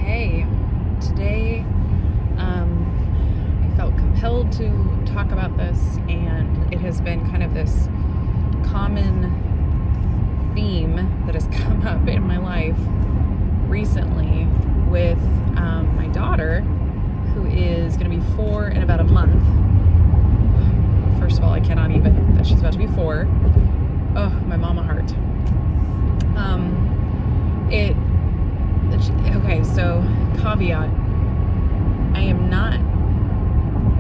Okay, today I felt compelled to talk about this, and it has been kind of this common theme that has come up in my life recently with my daughter, who is going to be 4 in about a month. First of all, I cannot even that she's about to be 4. Oh, my mama heart. Okay, so caveat, I am not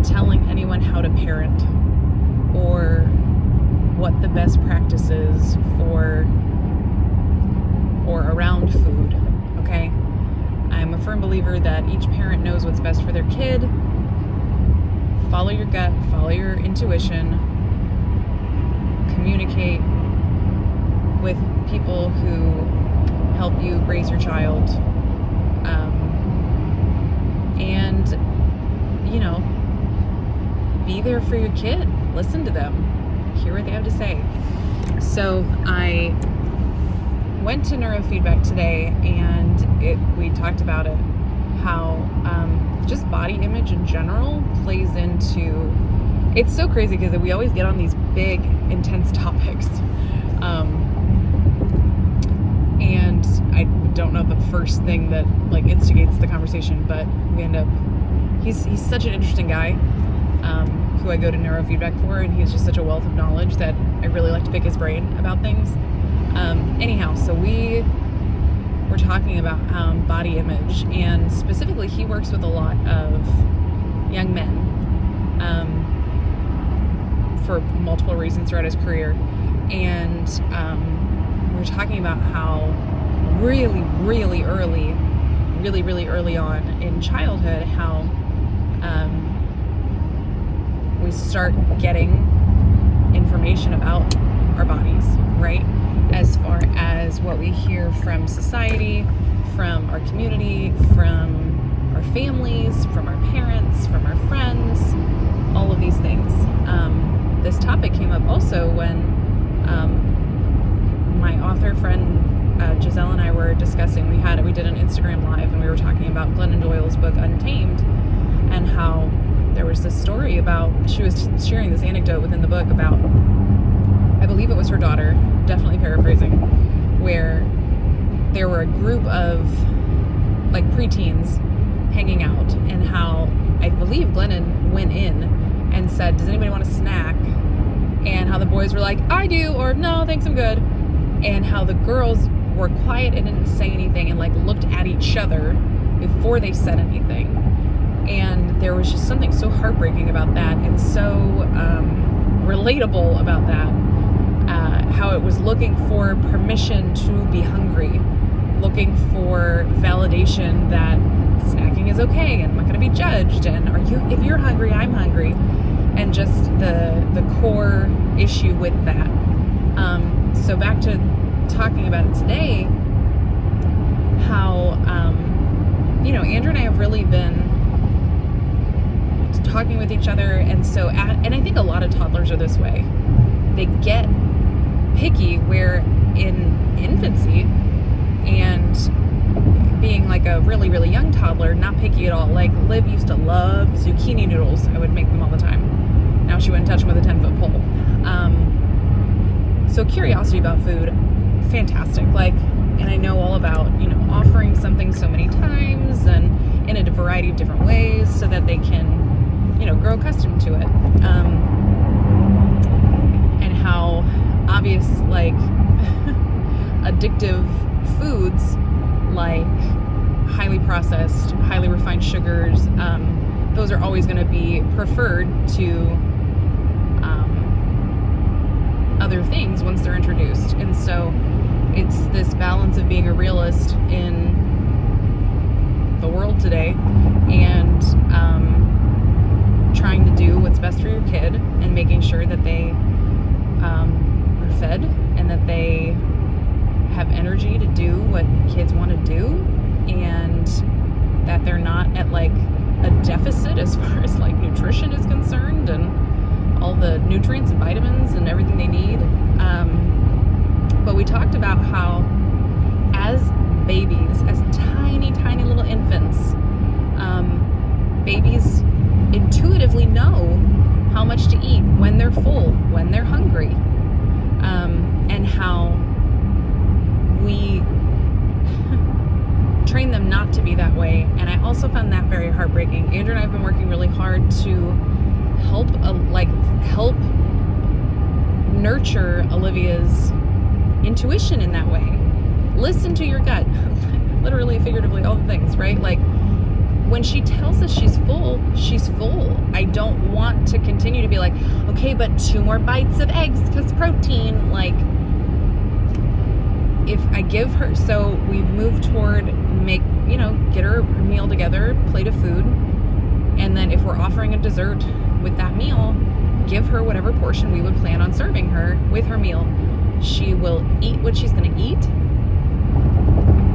telling anyone how to parent or what the best practice is for or around food, okay? I'm a firm believer that each parent knows what's best for their kid. Follow your gut, follow your intuition, communicate with people who help you raise your child, and be there for your kid. Listen to them, hear what they have to say. So I went to neurofeedback today, and we talked about it, how just body image in general plays into, it's so crazy because we always get on these big intense topics, and I don't know the first thing that instigates the conversation, but we end up, he's such an interesting guy, who I go to neurofeedback for, and he's just such a wealth of knowledge that I really like to pick his brain about things. Anyhow, so we were talking about body image, and specifically he works with a lot of young men for multiple reasons throughout his career, and we were talking about how really early on in childhood, how we start getting information about our bodies, right? As far as what we hear from society, from our community, from our families, from our parents, from our friends, all of these things. This topic came up also when my author friend Giselle and I were discussing, we did an Instagram live, and we were talking about Glennon Doyle's book Untamed, and how there was this story about, she was sharing this anecdote within the book about, I believe it was her daughter, definitely paraphrasing, where there were a group of preteens hanging out, and how I believe Glennon went in and said, "Does anybody want a snack?" And how the boys were like, "I do," or "No, thanks, I'm good." And how the girls were quiet and didn't say anything, and looked at each other before they said anything. And there was just something so heartbreaking about that, and so relatable about that. How it was looking for permission to be hungry, looking for validation that snacking is okay, and I'm not going to be judged, and if you're hungry, I'm hungry, and just the core issue with that. So back to talking about it today, how Andrew and I have really been talking with each other, and so and I think a lot of toddlers are this way. They get picky, where in infancy and being a really young toddler, not picky at all. Liv used to love zucchini noodles. I would make them all the time. Now she wouldn't touch them with a 10-foot pole. So curiosity about food, fantastic. And I know all about, offering something so many times and in a variety of different ways so that they can, grow accustomed to it. And how obvious, addictive foods, highly processed, highly refined sugars, those are always going to be preferred to other things once they're introduced. And so it's this balance of being a realist in the world today, and trying to do what's best for your kid, and making sure that they are fed, and that they have energy to do what kids want to do, and that they're not at a deficit as far as nutrition is concerned, and all the nutrients and vitamins and everything they need. But we talked about how as babies, as tiny little infants, babies intuitively know how much to eat, when they're full, when they're hungry, and how we train them not to be that way. And I also found that very heartbreaking. Andrew and I have been working really hard to help nurture Olivia's intuition in that way. Listen to your gut. Literally, figuratively, all the things, right? Like, when she tells us she's full, she's full. I don't want to continue to be like, okay, but 2 more bites of eggs because protein. Like, if I give her, so we've moved toward get her meal together, plate of food, and then if we're offering a dessert with that meal, give her whatever portion we would plan on serving her with her meal. She will eat what she's going to eat.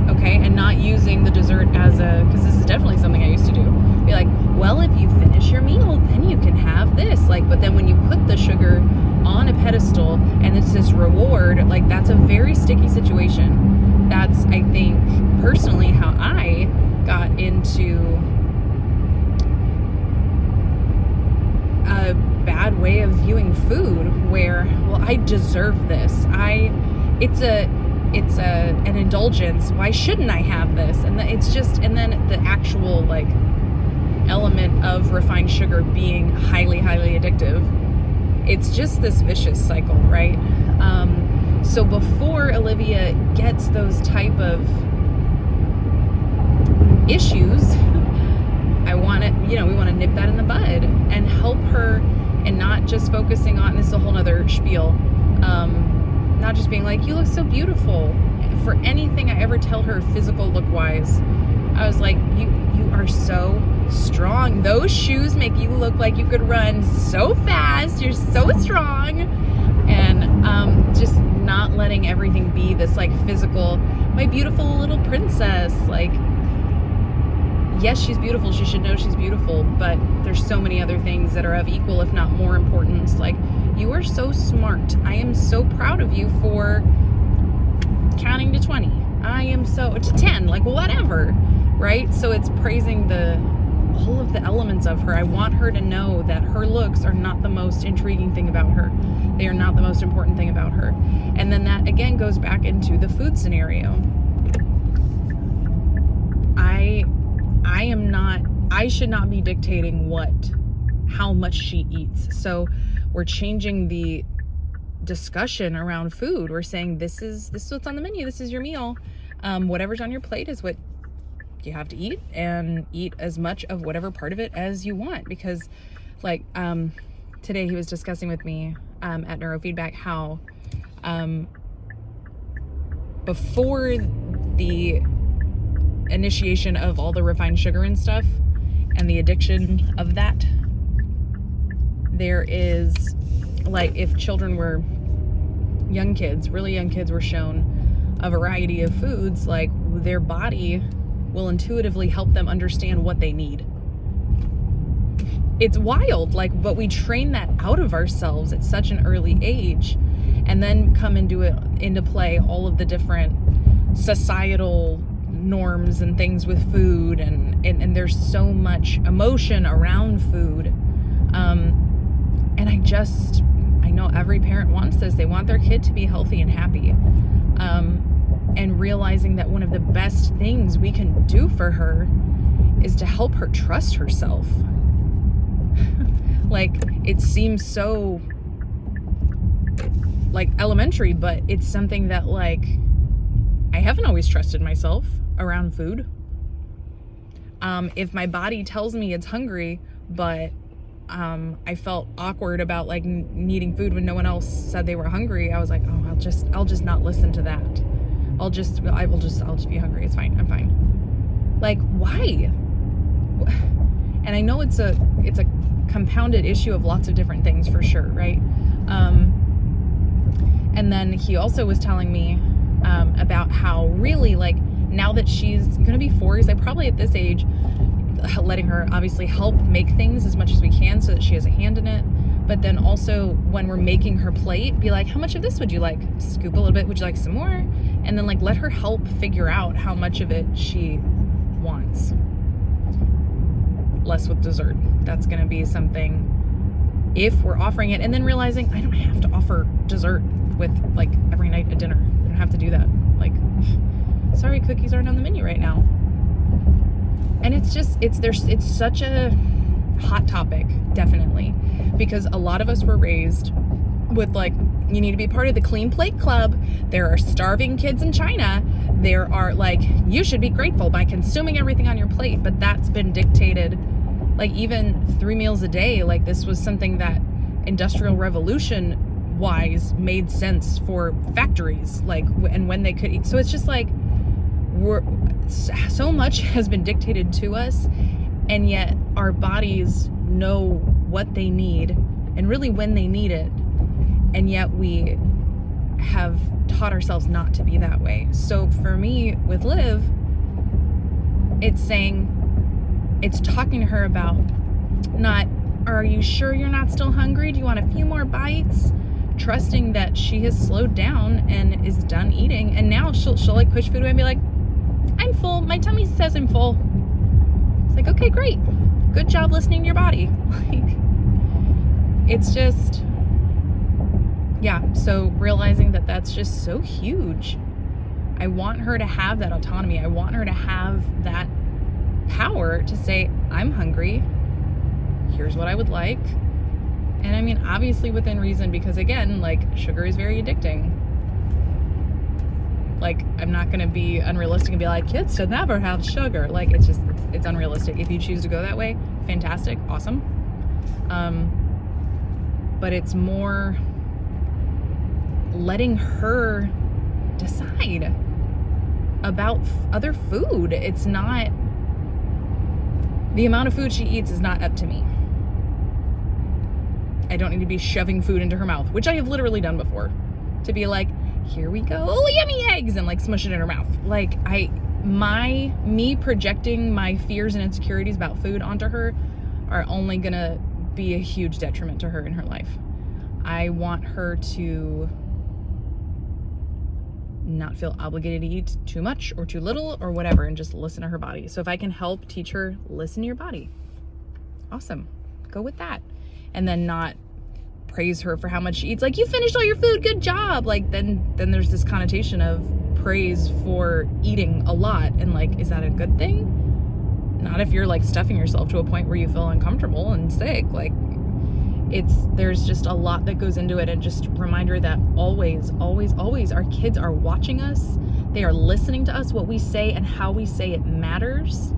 Okay, and not using the dessert because this is definitely something I used to do. Be like, well, if you finish your meal, then you can have this. Like, but then when you put the sugar on a pedestal and it's this reward, like, that's a very sticky situation. That's, I think, personally how I got into a bad way of viewing food, where, well, I deserve this. It's an indulgence. Why shouldn't I have this? And and then the actual like element of refined sugar being highly, highly addictive. It's just this vicious cycle, right? So before Olivia gets those type of issues, we want to nip that in the bud and help her, and not just focusing on, this is a whole nother spiel, not just being like, you look so beautiful. For anything I ever tell her physical look wise, I was like, you are so strong. Those shoes make you look like you could run so fast. You're so strong. And just not letting everything be this like physical, my beautiful little princess. Like, yes, she's beautiful. She should know she's beautiful, but there's so many other things that are of equal, if not more importance. Like, you are so smart. I am so proud of you for counting to 20. I am to 10, like, whatever, right? So it's praising all of the elements of her. I want her to know that her looks are not the most intriguing thing about her. They are not the most important thing about her. And then that again goes back into the food scenario. I should not be dictating how much she eats. So we're changing the discussion around food. We're saying, this is what's on the menu. This is your meal. Whatever's on your plate is what you have to eat, and eat as much of whatever part of it as you want. Because like, today he was discussing with me, at Neurofeedback, how, before the initiation of all the refined sugar and stuff and the addiction of that, there is, like, if really young kids were shown a variety of foods, like, their body will intuitively help them understand what they need. It's wild, like, but we train that out of ourselves at such an early age, and then come into play all of the different societal norms and things with food, and there's so much emotion around food, and I know every parent wants this. They want their kid to be healthy and happy, and realizing that one of the best things we can do for her is to help her trust herself. Like, it seems so like elementary, but it's something that, like, I haven't always trusted myself around food. If my body tells me it's hungry, but I felt awkward about, like, needing food when no one else said they were hungry, I was like, oh, I'll just not listen to that. I'll just be hungry. It's fine. I'm fine. Like, why? And I know it's a compounded issue of lots of different things, for sure, right? And then he also was telling me about how, really, like, now that she's gonna be 4, he's like, probably at this age, letting her obviously help make things as much as we can so that she has a hand in it. But then also, when we're making her plate, be like, how much of this would you like? Scoop a little bit. Would you like some more? And then, like, let her help figure out how much of it she wants. less with dessert. That's going to be something, if we're offering it, and then realizing I don't have to offer dessert with like every night at dinner. I don't have to do that. Like, sorry, cookies aren't on the menu right now. And it's such a hot topic, definitely, because a lot of us were raised with like, you need to be part of the clean plate club. There are starving kids in China. There are like, you should be grateful by consuming everything on your plate. But that's been dictated, like even 3 meals a day. Like this was something that Industrial Revolution wise made sense for factories, like, and when they could eat. So it's just like, so much has been dictated to us, and yet our bodies know what they need and really when they need it. And yet we have taught ourselves not to be that way. So for me with Liv, it's talking to her about not, are you sure you're not still hungry? Do you want a few more bites? Trusting that she has slowed down and is done eating. And now she'll like push food away and be like, I'm full. My tummy says I'm full. It's like, okay, great. Good job listening to your body. Like, it's just, yeah, so realizing that that's just so huge. I want her to have that autonomy. I want her to have that power to say, I'm hungry. Here's what I would like. And I mean, obviously within reason, because again, like, sugar is very addicting. Like, I'm not going to be unrealistic and be like, kids should never have sugar. Like, it's unrealistic. If you choose to go that way, fantastic, awesome. But it's more letting her decide about other food. It's not, the amount of food she eats is not up to me. I don't need to be shoving food into her mouth, which I have literally done before, to be like, here we go, oh, yummy eggs, and like smush it in her mouth. Like, me projecting my fears and insecurities about food onto her are only gonna be a huge detriment to her in her life. I want her to not feel obligated to eat too much or too little or whatever, and just listen to her body. So if I can help teach her, listen to your body, awesome, go with that. And then not praise her for how much she eats. Like, you finished all your food, good job. Like, then there's this connotation of praise for eating a lot. And like, is that a good thing? Not if you're like stuffing yourself to a point where you feel uncomfortable and sick. Like, there's just a lot that goes into it. And just reminder that always, always, always our kids are watching us. They are listening to us. What we say and how we say it matters.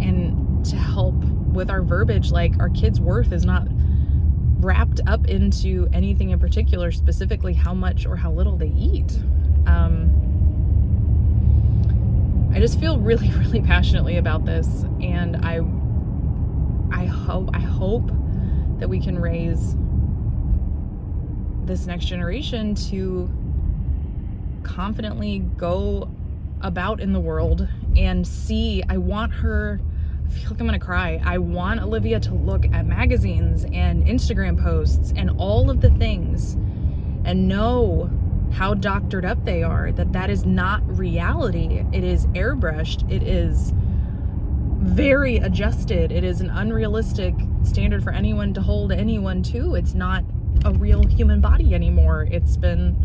And to help with our verbiage, like, our kids' worth is not wrapped up into anything in particular, specifically how much or how little they eat. I just feel really, really passionately about this, and I hope that we can raise this next generation to confidently go about in the world and see. I feel like I'm gonna cry. I want Olivia to look at magazines and Instagram posts and all of the things and know how doctored up they are, that is not reality. It is airbrushed. It is very adjusted. It is an unrealistic standard for anyone to hold anyone to. It's not a real human body anymore. It's been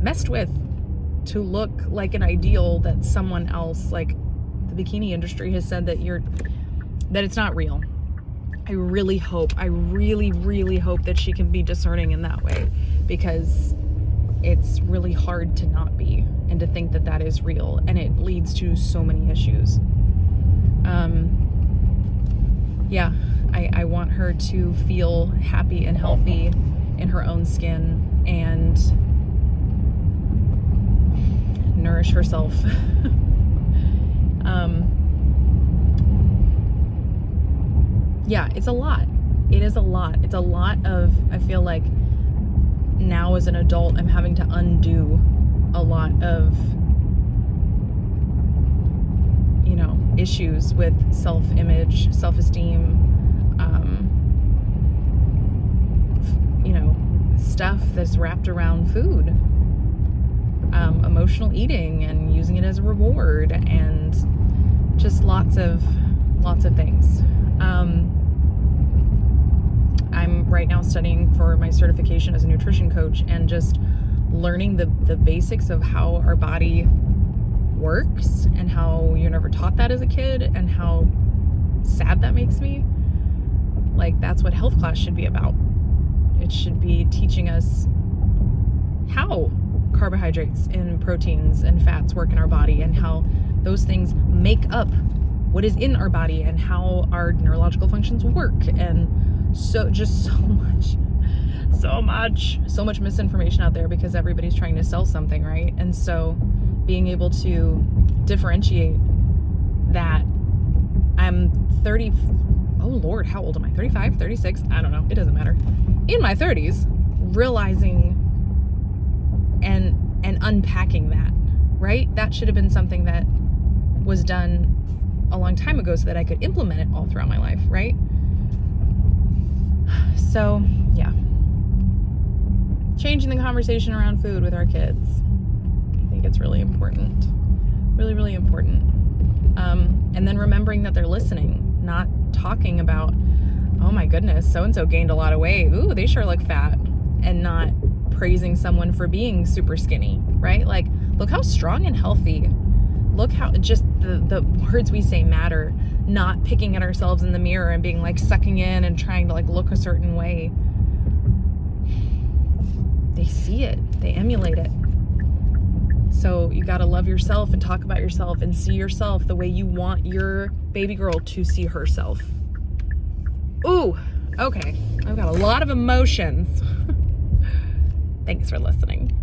messed with to look like an ideal that someone else, like the bikini industry, has said that it's not real. I really hope that she can be discerning in that way, because it's really hard to not be and to think that is real, and it leads to so many issues. Yeah, I want her to feel happy and healthy in her own skin and nourish herself. Yeah, it's a lot. It is a lot. It's a lot of, I feel like now as an adult, I'm having to undo a lot of, issues with self-image, self-esteem, stuff that's wrapped around food, emotional eating and using it as a reward, and just lots of things. I'm right now studying for my certification as a nutrition coach, and just learning the basics of how our body works, and how you're never taught that as a kid, and how sad that makes me. Like, that's what health class should be about. It should be teaching us how carbohydrates and proteins and fats work in our body, and how those things make up what is in our body, and how our neurological functions work. And so much misinformation out there, because everybody's trying to sell something, right? And so being able to differentiate that. I'm 30, oh Lord, how old am I? 35, 36? I don't know. It doesn't matter. In my 30s, realizing and unpacking that, right? That should have been something that was done a long time ago, so that I could implement it all throughout my life, right? So, yeah. Changing the conversation around food with our kids. I think it's really important. Really, really important. And then remembering that they're listening, not talking about, oh my goodness, so-and-so gained a lot of weight. Ooh, they sure look fat. And not praising someone for being super skinny, right? Like, look how strong and healthy. Look how just the words we say matter. Not picking at ourselves in the mirror and being like sucking in and trying to like look a certain way. They see it, they emulate it. So you gotta love yourself and talk about yourself and see yourself the way you want your baby girl to see herself. Ooh, okay. I've got a lot of emotions. Thanks for listening.